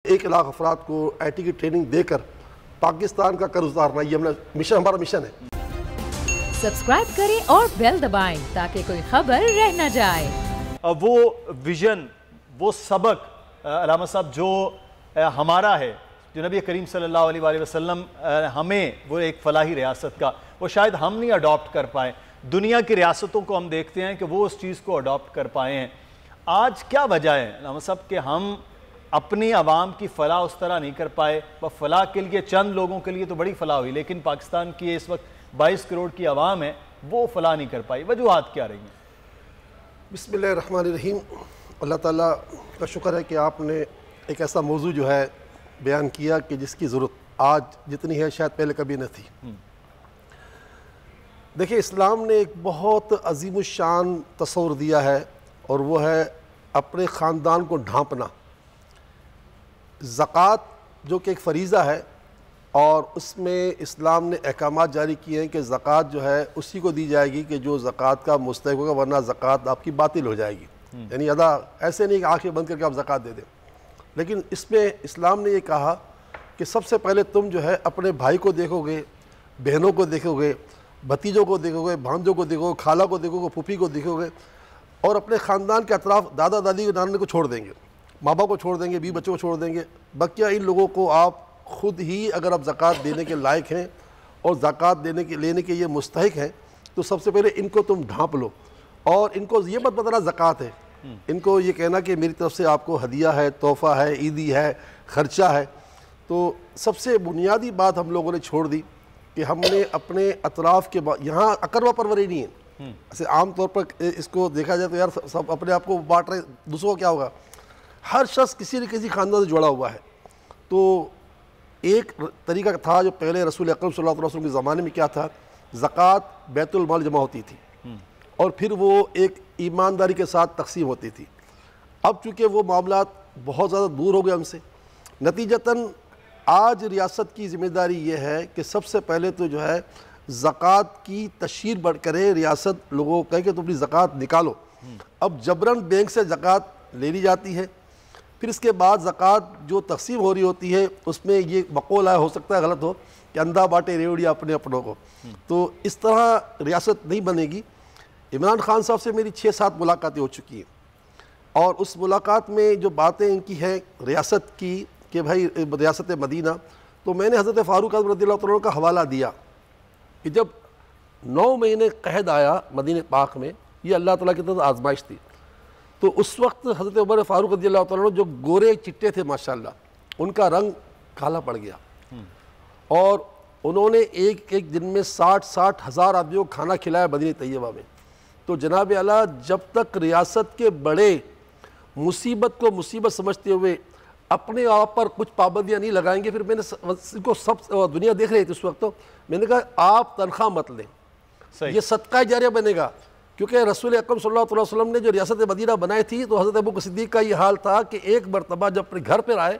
1 लाख अफराद को IT की ट्रेनिंग देकर पाकिस्तान का कर्ज उतारना, ये हमारा मिशन है। सब्सक्राइब करें और बेल दबाएं ताकि कोई खबर रह न जाए। वो विजन, वो सबक अलामा साहब जो हमारा है, जो नबी करीम सल्लल्लाहु अलैहि वसल्लम हमें वो एक फलाही रियासत का, वो शायद हम नहीं अडॉप्ट कर पाए। दुनिया की रियासतों को हम देखते हैं कि वो उस चीज़ को अडॉप्ट कर पाए हैं। आज क्या वजह है अलामा साहब कि हम अपनी आवाम की फ़लाह उस तरह नहीं कर पाए? वह फ़लाह के लिए चंद लोगों के लिए तो बड़ी फ़लाह हुई, लेकिन पाकिस्तान की इस वक्त 22 करोड़ की आवाम है, वो फ़लाह नहीं कर पाई। वजूहात क्या रही हैं? बिस्मिल्लाहिर्रहमानिर्रहीम। अल्लाह ताला का शुक्र है कि आपने एक ऐसा मौजू जो है बयान किया कि जिसकी ज़रूरत आज जितनी है शायद पहले कभी न थी। देखिए, इस्लाम ने एक बहुत अजीमुशान तस्वुर दिया है और वो है अपने ख़ानदान को ढांपना। ज़कात जो कि एक फ़रीज़ा है और उसमें इस्लाम ने अहकामात जारी किए हैं कि ज़कात जो है उसी को दी जाएगी कि जो ज़कात का मुस्तहिक़ होगा, वरना ज़कात आपकी बातिल हो जाएगी। यानी अदा ऐसे नहीं कि आंखें बंद करके आप ज़कात दे दें। लेकिन इसमें इस्लाम ने ये कहा कि सबसे पहले तुम जो है अपने भाई को देखोगे, बहनों को देखोगे, भतीजों को देखोगे, भांजों को देखोगे, खाला को देखोगे, फूफी को देखोगे, और अपने ख़ानदान के अतराफ़ दादा दादी को, नाना को छोड़ देंगे, माँ बाप को छोड़ देंगे, बीवी बच्चों को छोड़ देंगे। बकिया इन लोगों को आप ख़ुद ही अगर आप ज़कात देने के लायक हैं और ज़कात लेने के ये मुस्तहिक हैं, तो सबसे पहले इनको तुम ढांप लो और इनको ये मत बताना ज़कात है। इनको ये कहना कि मेरी तरफ से आपको हदिया है, तोहफ़ा है, ईदी है, ख़र्चा है। तो सबसे बुनियादी बात हम लोगों ने छोड़ दी कि हमने अपने अतराफ़ के यहाँ अकरवा परवरी नहीं है। ऐसे आम तौर पर इसको देखा जाए तो यार सब अपने आप को बांट रहे, दूसरों को क्या होगा। हर शख्स किसी न किसी ख़ानदान से जुड़ा हुआ है। तो एक तरीका था जो पहले रसूल अकरम सल्लल्लाहु अलैहि वसल्लम के ज़माने में क्या था, ज़कात बैतुल माल जमा होती थी और फिर वो एक ईमानदारी के साथ तकसीम होती थी। अब चूँकि वो मामलात बहुत ज़्यादा दूर हो गए हमसे, नतीजतन आज रियासत की ज़िम्मेदारी ये है कि सबसे पहले तो जो है ज़कात की तशहीर बढ़ करे, रियासत लोगों को कहे कि तुम अपनी ज़कात निकालो। अब जबरन बैंक से ज़कात ले ली जाती है, फिर इसके बाद ज़कात जो तकसीम हो रही होती है उसमें ये बकौल आया, हो सकता है गलत हो, कि अंधा बांटे रेवड़िया अपने अपनों को। तो इस तरह रियासत नहीं बनेगी। इमरान खान साहब से मेरी 6-7 मुलाकातें हो चुकी हैं और उस मुलाकात में जो बातें इनकी हैं रियासत की कि भाई रियासत मदीना, तो मैंने हज़रत फ़ारूक आज़म रज़ियल्लाहु अन्हु का हवाला दिया कि जब 9 महीने क़हद आया मदीने पाक में, ये अल्लाह ताला की तरफ आजमाइश थी। तो उस वक्त हज़रत उमर फ़ारूक रज़ियल्लाहु अन्हु जो गोरे चिट्टे थे माशाअल्लाह, उनका रंग काला पड़ गया और उन्होंने एक एक दिन में 60-60 हज़ार आदमियों को खाना खिलाया मदीने तैयबा में। तो जनाब आला, जब तक रियासत के बड़े मुसीबत को मुसीबत समझते हुए अपने आप पर कुछ पाबंदियाँ नहीं लगाएंगे, फिर मैंने इनको सब दुनिया देख रही थी उस वक्त, तो मैंने कहा आप तनख्वाह मत लें, ये सदका जारिया बनेगा। क्योंकि रसूल अकरम सल्लल्लाहु अलैहि वसल्लम ने जो रियासत मदीना बनाई थी, तो हज़रत अबू बकर सिद्दीक़ का ये हाल था कि एक मरतबा जब अपने घर पर आए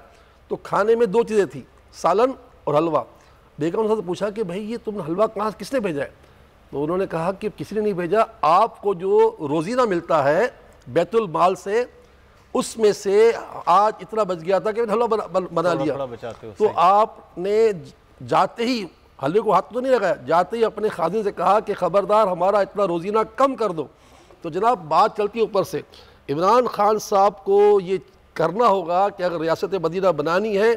तो खाने में 2 चीज़ें थी, सालन और हलवा। बेगम साहब से पूछा कि भाई ये तुमने हलवा कहाँ, किसने भेजा है? तो उन्होंने कहा कि किसी ने नहीं भेजा, आपको जो रोज़ीना मिलता है बैतुल माल से, उसमें से आज इतना बच गया था कि मैंने हलवा बना लिया। तो आपने जाते ही हलवे को हाथ तो नहीं लगाया, जाते ही अपने खादिम से कहा कि ख़बरदार हमारा इतना रोज़ीना कम कर दो। तो जनाब बात चलती ऊपर से, इमरान खान साहब को ये करना होगा कि अगर रियासत मदीना बनानी है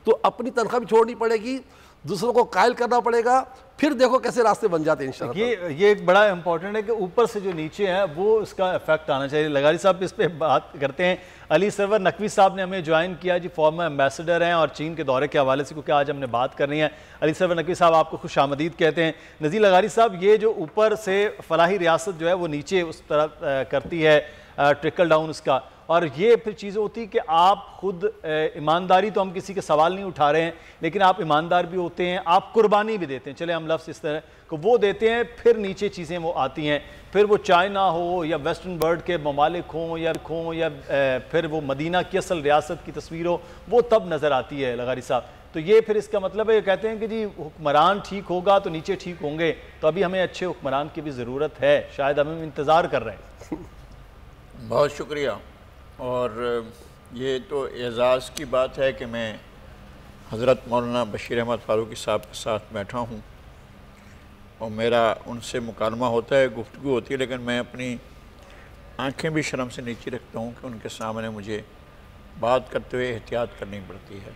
तो अपनी तनख्वाह भी छोड़नी पड़ेगी, दूसरों को कायल करना पड़ेगा, फिर देखो कैसे रास्ते बन जाते हैं इंशाअल्लाह। ये एक बड़ा इंपॉर्टेंट है कि ऊपर से जो नीचे है वो इसका इफेक्ट आना चाहिए। लगारी साहब इस पे बात करते हैं। अली सरवर नकवी साहब ने हमें ज्वाइन किया जी, फॉर्मर एम्बेसडर हैं और चीन के दौरे के हवाले से, क्योंकि आज हमने बात करनी है। अली सरवर नकवी साहब आपको खुश आमदीद कहते हैं। नज़ीर लगारी साहब, ये जो ऊपर से फलाही रियासत जो है वो नीचे उस तरह करती है, ट्रिकल डाउन उसका, और ये फिर चीज़ होती है कि आप खुद ईमानदारी, तो हम किसी के सवाल नहीं उठा रहे हैं, लेकिन आप ईमानदार भी होते हैं, आप कुर्बानी भी देते हैं, चले हम लफ्ज़ इस तरह को वो देते हैं, फिर नीचे चीज़ें वो आती हैं, फिर वो चाइना हो या वेस्टर्न वर्ल्ड के ममालिक हों या फिर वो मदीना की असल रियासत की तस्वीर हो, वो तब नज़र आती है लगारी साहब। तो ये फिर इसका मतलब है, कहते हैं कि जी हुक्मरान ठीक होगा तो नीचे ठीक होंगे, तो अभी हमें अच्छे हुक्मरान की भी ज़रूरत है, शायद हम इंतज़ार कर रहे हैं। बहुत शुक्रिया। और ये तो एजाज़ की बात है कि मैं हज़रत मौलाना बशीर अहमद फ़ारूकी साहब के साथ बैठा हूँ और मेरा उनसे मुकालमा होता है, गुफ्तगू होती है, लेकिन मैं अपनी आंखें भी शर्म से नीचे रखता हूँ कि उनके सामने मुझे बात करते हुए एहतियात करनी पड़ती है।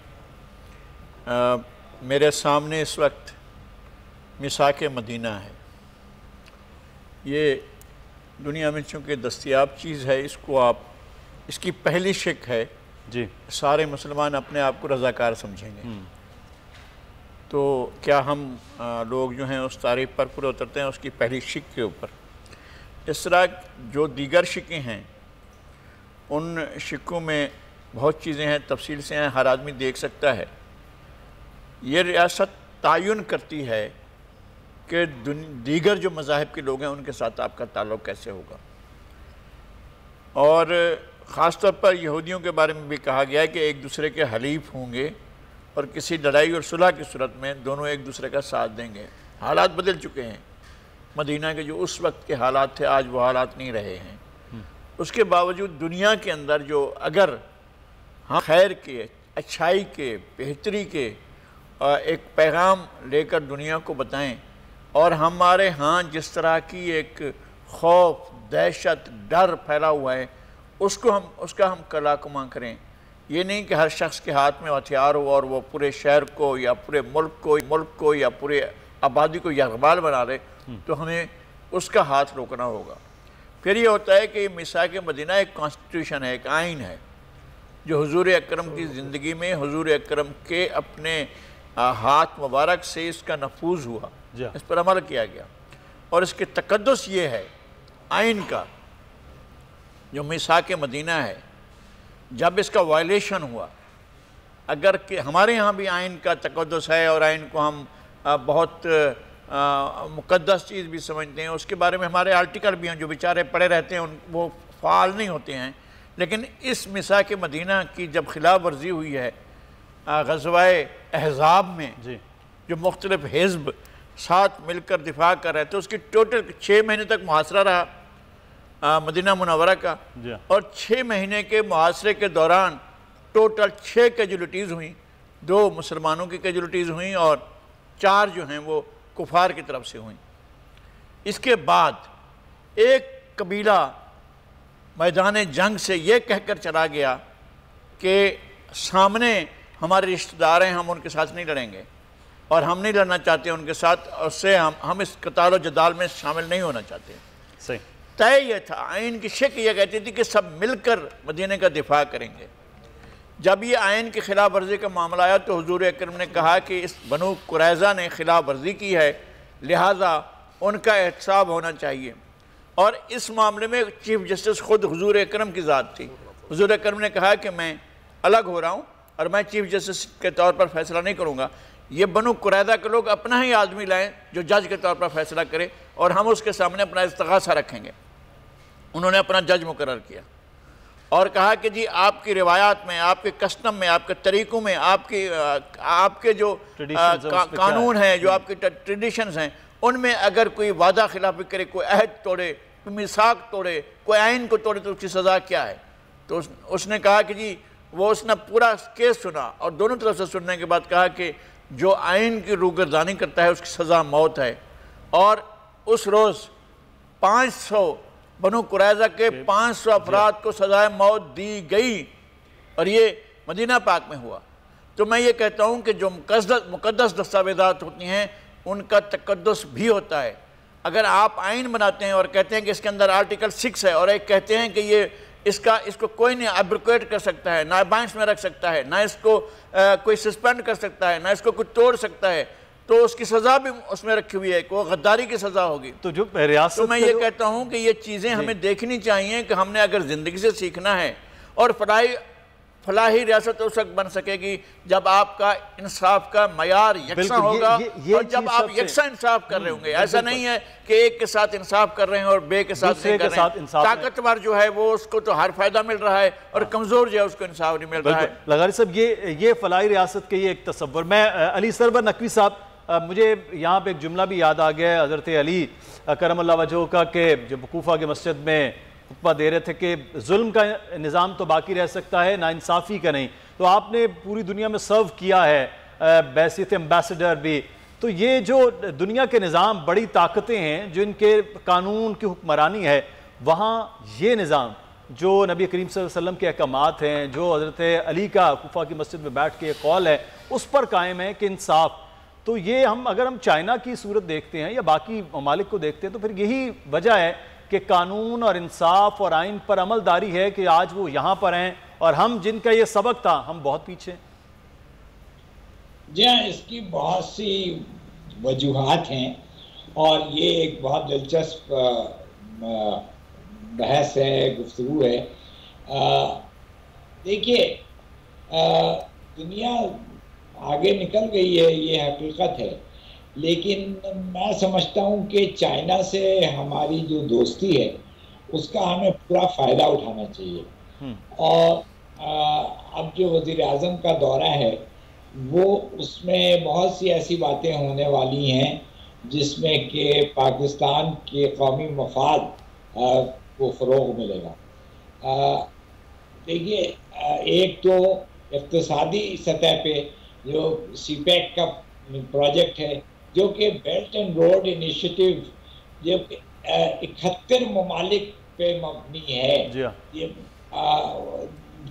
मेरे सामने इस वक्त मिसाक मदीना है। ये दुनिया में चूँकि दस्तयाब चीज़ है, इसको आप, इसकी पहली शिक है जी, सारे मुसलमान अपने आप को रज़ाकार समझेंगे। तो क्या हम लोग जो हैं उस तारीफ़ पर पूरे उतरते हैं उसकी पहली शिक के ऊपर। इस तरह जो दीगर शिकें हैं उन शिकों में बहुत चीज़ें हैं, तफसील से हैं, हर आदमी देख सकता है। ये रियासत तायुन करती है कि दीगर जो मज़ाहिब के लोग हैं उनके साथ आपका ताल्लुक़ कैसे होगा। और ख़ास तौर पर यहूदियों के बारे में भी कहा गया है कि एक दूसरे के हलीफ होंगे और किसी लड़ाई और सुलह की सूरत में दोनों एक दूसरे का साथ देंगे। हालात बदल चुके हैं, मदीना के जो उस वक्त के हालात थे आज वो हालात नहीं रहे हैं। उसके बावजूद दुनिया के अंदर जो अगर हम खैर के, अच्छाई के, बेहतरी के एक पैगाम लेकर दुनिया को बताएं और हमारे यहाँ जिस तरह की एक खौफ, दहशत, डर फैला हुआ है उसका हम कला कमा करें। ये नहीं कि हर शख्स के हाथ में हथियार हो और वो पूरे शहर को या पूरे मुल्क को या पूरे आबादी को यरगमाल बना ले, तो हमें उसका हाथ रोकना होगा। फिर ये होता है कि मिसाक मदीना एक कॉन्स्टिट्यूशन है, एक आइन है जो हुजूर अकरम की ज़िंदगी में हुजूर अकरम के अपने हाथ मुबारक से इसका नफूज हुआ, इस पर अमल किया गया। और इसके तकद्दुस ये है आइन का, जो मिसाक मदीना है, जब इसका वायलेशन हुआ, अगर कि हमारे यहाँ भी आइन का तकद्दुस है और आइन को हम बहुत मुक़द्दस चीज़ भी समझते हैं, उसके बारे में हमारे आर्टिकल भी हैं जो बेचारे पड़े रहते हैं, वो फ़ाल नहीं होते हैं। लेकिन इस मिसाक मदीना की जब खिलाफ वर्जी हुई है ग़ज़वाए अहज़ाब में जी, जो मुख्तलिफ हिज़्ब साथ मिलकर दिफा कर रहे थे, उसकी टोटल 6 महीने तक मुहासरा रहा मदीना मुनव्वरा का। और 6 महीने के मुहासरे के दौरान टोटल 6 कैजुअलिटीज़ हुई, 2 मुसलमानों की कैजुअलिटीज़ हुई और 4 जो हैं वो कुफार की तरफ से हुई। इसके बाद एक कबीला मैदान जंग से ये कहकर चला गया कि सामने हमारे रिश्तेदार हैं, हम उनके साथ नहीं लड़ेंगे और हम नहीं लड़ना चाहते उनके साथ, उससे हम इस कताल जदाल में शामिल नहीं होना चाहते। सही तय ये था, आइन की शिक ये कहती थी कि सब मिलकर मदीने का दिफा करेंगे। जब ये आइन की खिलाफ वर्जी का मामला आया तो हुजूर अकरम ने कहा कि इस बनु कुरैज़ा ने खिलाफ वर्जी की है, लिहाजा उनका एहतसाब होना चाहिए। और इस मामले में चीफ जस्टिस खुद हुजूर अकरम की ज़ात थी। हुजूर अकरम ने कहा कि मैं अलग हो रहा हूँ और मैं चीफ जस्टिस के तौर पर फैसला नहीं करूँगा, ये बनु कुरैज़ा के लोग अपना ही आदमी लाएँ जो जज के तौर पर फैसला करे और हम उसके सामने अपना इस्तिग़ासा रखेंगे। उन्होंने अपना जज मुकर्रर किया और कहा कि जी आपकी रिवायात में, आपके कस्टम में, आपके तरीक़ों में, आपके जो कानून हैं, जो आपके ट्रेडिशंस हैं, उनमें अगर कोई वादा खिलाफी करे, कोई अहद तोड़े, कोई मिसाक तोड़े, कोई आइन को तोड़े तो उसकी सज़ा क्या है। तो उसने कहा कि जी उसने पूरा केस सुना और दोनों तरफ से सुनने के बाद कहा कि जो आइन की रूगर्दानी करता है उसकी सज़ा मौत है। और उस रोज़ 500 बनु कुरैज़ा के 500 अफराद को सज़ाए मौत दी गई और ये मदीना पाक में हुआ। तो मैं ये कहता हूँ कि जो मुक़द्दस दस्तावेज़ात होती हैं उनका तकद्दुस भी होता है। अगर आप आइन बनाते हैं और कहते हैं कि इसके अंदर आर्टिकल 6 है और एक कहते हैं कि ये इसको कोई नहीं एब्रोगेट कर सकता है, ना बाइंस में रख सकता है, ना इसको कोई सस्पेंड कर सकता है, ना इसको कोई तोड़ सकता है, तो उसकी सज़ा भी उसमें रखी हुई है कि वो गद्दारी की सज़ा होगी। तो जो रियासत, तो मैं ये कहता हूँ कि ये चीज़ें हमें देखनी चाहिए कि हमने अगर ज़िंदगी से सीखना है और फलाही रियासत उस वक्त बन सकेगी जब आपका इंसाफ का मयार यकसा होगा और जब आप यकसा इंसाफ कर रहे होंगे। ऐसा नहीं है कि एक के साथ इंसाफ कर रहे हैं और बे के साथ नहीं कर रहे हैं। ताकतवर जो है वो उसको तो हर फायदा मिल रहा है और कमज़ोर जो है उसको इंसाफ नहीं मिल रहा है। लगारी साहब ये फलाही रियासत के ये एक तस्वर, मैं अली सरवर नकवी साहब, मुझे यहाँ पे एक जुमला भी याद आ गया है हज़रत अली करमल्लाहु वजहू का कि जब कूफा की मस्जिद में खुतबा दे रहे थे कि जुल्म का निज़ाम तो बाकी रह सकता है, नाइंसाफ़ी का नहीं। तो आपने पूरी दुनिया में सर्व किया है, बैसियत एम्बेसडर भी। तो ये जो दुनिया के निज़ाम, बड़ी ताकतें हैं जिनके कानून की हुक्मरानी है, वहाँ ये निज़ाम जो नबी करीम सल्लल्लाहु अलैहि वसल्लम के अहकामात हैं, जो हज़रत अली का कुफा की मस्जिद में बैठ के कौल है, उस पर कायम है कि इंसाफ। तो ये अगर हम चाइना की सूरत देखते हैं या बाकी ममालिक को देखते हैं, तो फिर यही वजह है कि कानून और इंसाफ और आइन पर अमलदारी है कि आज वो यहाँ पर हैं और हम जिनका ये सबक था, हम बहुत पीछे। जी हाँ, इसकी बहुत सी वजूहात हैं और ये एक बहुत दिलचस्प बहस है, गुफ्तगू है। देखिए, दुनिया आगे निकल गई है, ये हकीकत है, लेकिन मैं समझता हूँ कि चाइना से हमारी जो दोस्ती है उसका हमें पूरा फ़ायदा उठाना चाहिए। और अब जो वज़ीर आज़म का दौरा है वो, उसमें बहुत सी ऐसी बातें होने वाली हैं जिसमें कि पाकिस्तान के कौमी मफाद को फ़रोग़ मिलेगा। देखिए, एक तो इक़्तिसादी सतह पे जो सीपैक का प्रोजेक्ट है, जो कि बेल्ट एंड रोड इनिशिएटिव, जो 71 ममालिक पे मबनी है। ये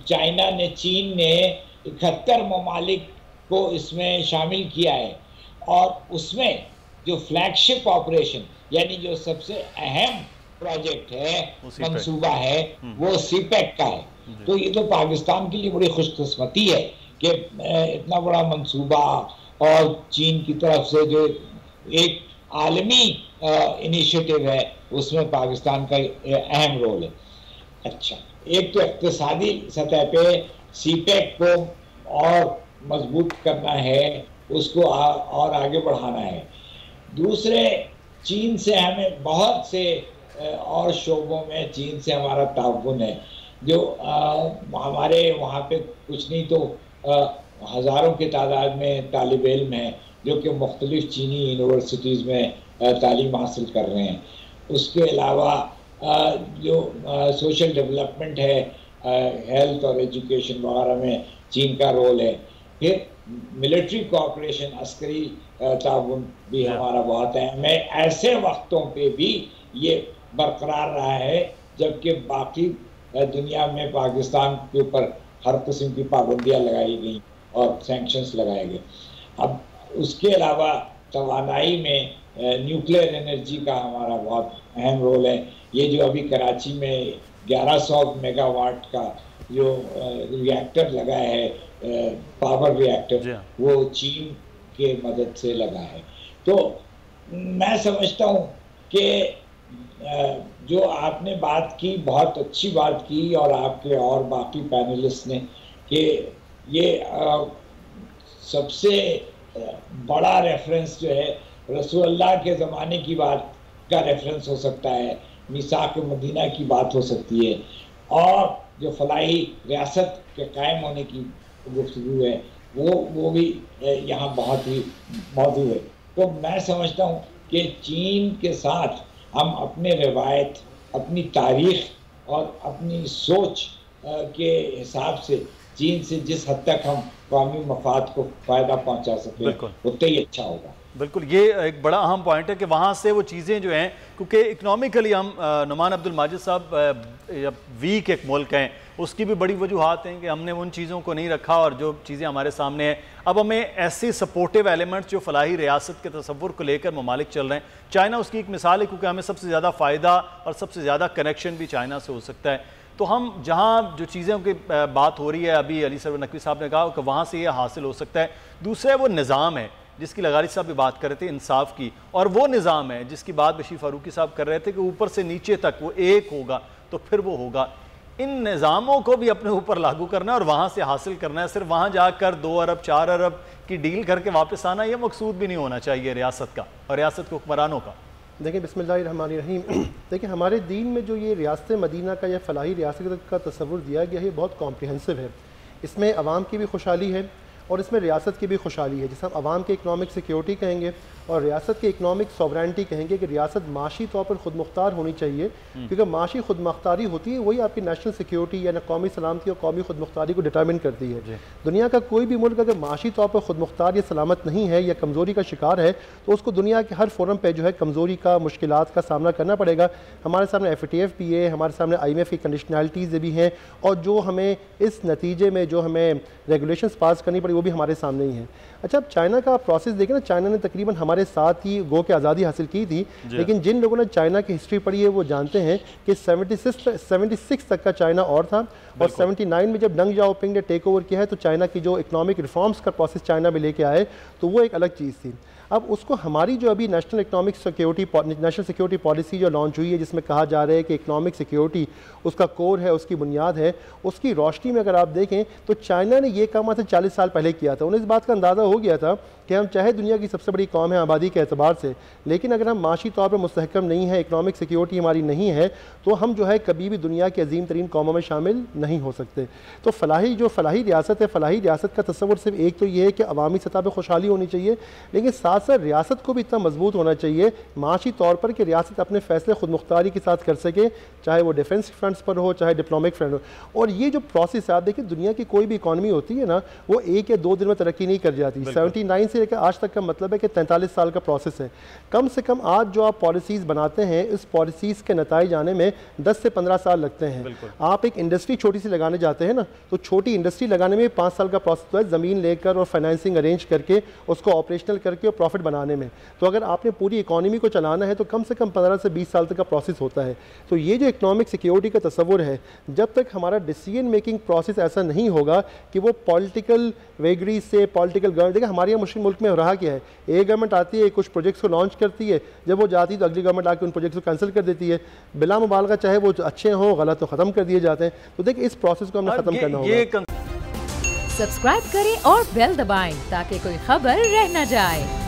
चाइना ने, चीन ने 71 ममालिक को इसमें शामिल किया है और उसमें जो फ्लैगशिप ऑपरेशन, यानी जो सबसे अहम प्रोजेक्ट है, मंसूबा है, वो सीपैक का है। तो ये तो पाकिस्तान के लिए बड़ी खुशकिस्मती है कि इतना बड़ा मंसूबा और चीन की तरफ से जो एक आलमी इनिशिएटिव है उसमें पाकिस्तान का अहम रोल है। अच्छा, एक तो इक़्तिसादी सतह पे सीपैक को और मजबूत करना है, उसको और आगे बढ़ाना है। दूसरे, चीन से हमें बहुत से और शोबों में चीन से हमारा ताउन है, जो हमारे वहाँ पे कुछ नहीं तो हज़ारों की तादाद में तालिब इल्म हैं जो कि मुख्तलिफ चीनी यूनिवर्सिटीज़ में तालीम हासिल कर रहे हैं। उसके अलावा जो सोशल डेवलपमेंट है, हेल्थ और एजुकेशन वगैरह में चीन का रोल है। फिर मिलिट्री कोऑपरेशन, अस्करी ताउन भी हमारा बहुत है। हमें ऐसे वक्तों पे भी ये बरकरार रहा है जबकि बाकी दुनिया में पाकिस्तान के ऊपर हर किस्म की पाबंदियाँ लगाई गई और सैंक्शंस लगाए गए। अब उसके अलावा तवानाई में न्यूक्लियर एनर्जी का हमारा बहुत अहम रोल है। ये जो अभी कराची में 1100 मेगावाट का जो रिएक्टर लगा है, पावर रिएक्टर, वो चीन के मदद से लगा है। तो मैं समझता हूँ कि जो आपने बात की, बहुत अच्छी बात की, और आपके और बाकी पैनलिस्ट ने, कि ये सबसे बड़ा रेफरेंस जो है रसूलुल्लाह के ज़माने की बात का रेफरेंस हो सकता है, मीसाक मदीना की बात हो सकती है, और जो फलाही रियासत के कायम होने की गुफ्तगू है वो भी यहाँ बहुत ही मौजूद है। तो मैं समझता हूँ कि चीन के साथ हम अपने रिवायत, अपनी तारीख़ और अपनी सोच के हिसाब से चीन से जिस हद तक हम कौमी मफाद को फ़ायदा पहुँचा सकें उतना ही अच्छा होगा। बिल्कुल, ये एक बड़ा अहम पॉइंट है कि वहाँ से वो चीज़ें जो हैं, क्योंकि इकनॉमिकली हम नुमान अब्दुल माजिद साहब वीक एक मुल्क हैं, उसकी भी बड़ी वजूहात हैं कि हमने उन चीज़ों को नहीं रखा और जो चीज़ें हमारे सामने हैं। अब हमें ऐसी सपोर्टिव एलिमेंट्स जो फलाही रियासत के तसव्वुर को लेकर ममालिक चल रहे हैं, चाइना उसकी एक मिसाल है, क्योंकि हमें सबसे ज़्यादा फ़ायदा और सबसे ज़्यादा कनेक्शन भी चाइना से हो सकता है। तो हम जहाँ जो चीज़ों की बात हो रही है, अभी अली सरवर नकवी साहब ने कहा कि वहाँ से ये हासिल हो सकता है। दूसरा वो निज़ाम है जिसकी लगारी साहब भी बात कर रहे थे, इंसाफ की, और वो निज़ाम है जिसकी बात बशीर फारूकी साहब कर रहे थे कि ऊपर से नीचे तक वो एक होगा तो फिर वो होगा। इन निज़ामों को भी अपने ऊपर लागू करना है और वहाँ से हासिल करना है। सिर्फ वहाँ जाकर 2 अरब 4 अरब की डील करके वापस आना, ये मकसूद भी नहीं होना चाहिए रियासत का और रियासत के हुक्मरानों का। देखिए, बिस्मिल्लाहिर्रहमानिर्रहीम, देखिए हमारे दीन में जो ये रियासत मदीना का या फलाही रियासत का तस्वुर दिया गया है, बहुत कॉम्प्रिहेंसिव है। इसमें अवाम की भी खुशहाली है और इसमें रियासत की भी खुशहाली है, जिसे हम आवाम के इकनॉमिक सिक्योरिटी कहेंगे और रियासत के इकनॉमिक सॉवरेनिटी कहेंगे कि रियासत माशी तौर पर खुद मुख्तार होनी चाहिए, क्योंकि माशी खुद मुख्तारी होती है वही आपकी नेशनल सिक्योरिटी या कौमी सलामती और कौमी खुद मुख्तारी को डिटरमिन करती है। दुनिया का कोई भी मुल्क अगर माशी तौर पर खुद मुख्तार या सलामत नहीं है या कमज़ोरी का शिकार है तो उसको दुनिया के हर फोरम पर जो है कमज़ोरी का, मुश्किलात का सामना करना पड़ेगा। हमारे सामने FATF भी है, हमारे सामने IMF की कंडीशनैलिटीज़ भी हैं, और जो हमें इस नतीजे में जो हमें रेगुलेशंस पास करनी पड़ी वो भी हमारे सामने ही है। अच्छा, अब चाइना का प्रोसेस देखें ना, चाइना ने तकरीबन हमारे साथ ही गो के आज़ादी हासिल की थी, लेकिन जिन लोगों ने चाइना की हिस्ट्री पढ़ी है वो जानते हैं कि 76 तक का चाइना और था, और 79 में जब डंग जाओपिंग ने टेक ओवर किया है तो चाइना की जो इकोनॉमिक रिफॉर्म्स का प्रोसेस चाइना में लेके आए तो वो एक अलग चीज़ थी। अब उसको हमारी जो अभी नेशनल सिक्योरिटी पॉलिसी जो लॉन्च हुई है, जिसमें कहा जा रहा है कि इकोनॉमिक सिक्योरिटी उसका कोर है, उसकी बुनियाद है, उसकी रोशनी में अगर आप देखें तो चाइना ने ये काम आज से 40 साल पहले किया था। उन्हें इस बात का अंदाज़ा हो गया था कि हम चाहे दुनिया की सबसे बड़ी कौम है आबादी के एतबार से, लेकिन अगर हम माशी तौर पर मुस्तहकम नहीं है, इकोनॉमिक सिक्योरिटी हमारी नहीं है, तो हम जो है कभी भी दुनिया की अजीम तरीन कौमों में शामिल नहीं हो सकते। तो फलाही रियासत है, फलाही रियासत का तस्वुर सिर्फ एक तो ये है कि अवामी सतह पर खुशहाली होनी चाहिए, लेकिन साथ साथ रियासत को भी इतना मजबूत होना चाहिए माशी तौर पर कि रियासत अपने फैसले खुद मुख्तारी के साथ कर सके, चाहे वो डिफेंस फ्रंट्स पर हो, चाहे डिप्लोमेटिक फ्रंट हो। और ये जो प्रोसेस है, आप देखिए दुनिया की कोई भी इकॉनमी होती है ना, वो 1 या 2 दिन में तरक्की नहीं कर जाती। 79 से लेकर आज तक का मतलब है कि 43 साल का प्रोसेस है। कम से कम आज जो आप पॉलिसीज़ बनाते हैं, इस पॉलिसीज़ के नताइज आने में 10 से 15 साल लगते हैं। आप एक इंडस्ट्री छोटी सी लगाने जाते हैं ना, तो छोटी इंडस्ट्री लगाने में 5 साल का प्रोसेस है, ज़मीन लेकर और फाइनेंसिंग अरेंज करके उसको ऑपरेशनल करके और प्रॉफिट बनाने में। तो अगर आपने पूरी इकॉनमी को चलाना है तो कम से कम 15 से 20 साल तक का प्रोसेस होता है। तो ये जो इकोनॉमिक सिक्योरिटी का तस्वुर है, जब तक हमारा डिसीजन मेकिंग प्रोसेस ऐसा नहीं होगा कि वो पॉलिटिकल वेगरी से पॉलिटिकल गवर्नमेंट, देखिए हमारे यहाँ मुस्लिम मुल्क में रहा क्या है, एक गवर्नमेंट आती है, कुछ प्रोजेक्ट्स को लॉन्च करती है, जब वो जाती है तो अगली गवर्नमेंट आकर उन प्रोजेक्ट्स को कैंसिल कर देती है, बिला मुबालगा, चाहे वो अच्छे हों गलत हो, ख़त्म कर दिए जाते हैं। तो देखिए इस प्रोसेस को हमें ख़त्म करना होगा। सब्सक्राइब करें और बेल दबाएं ताकि कोई खबर रह न जाए।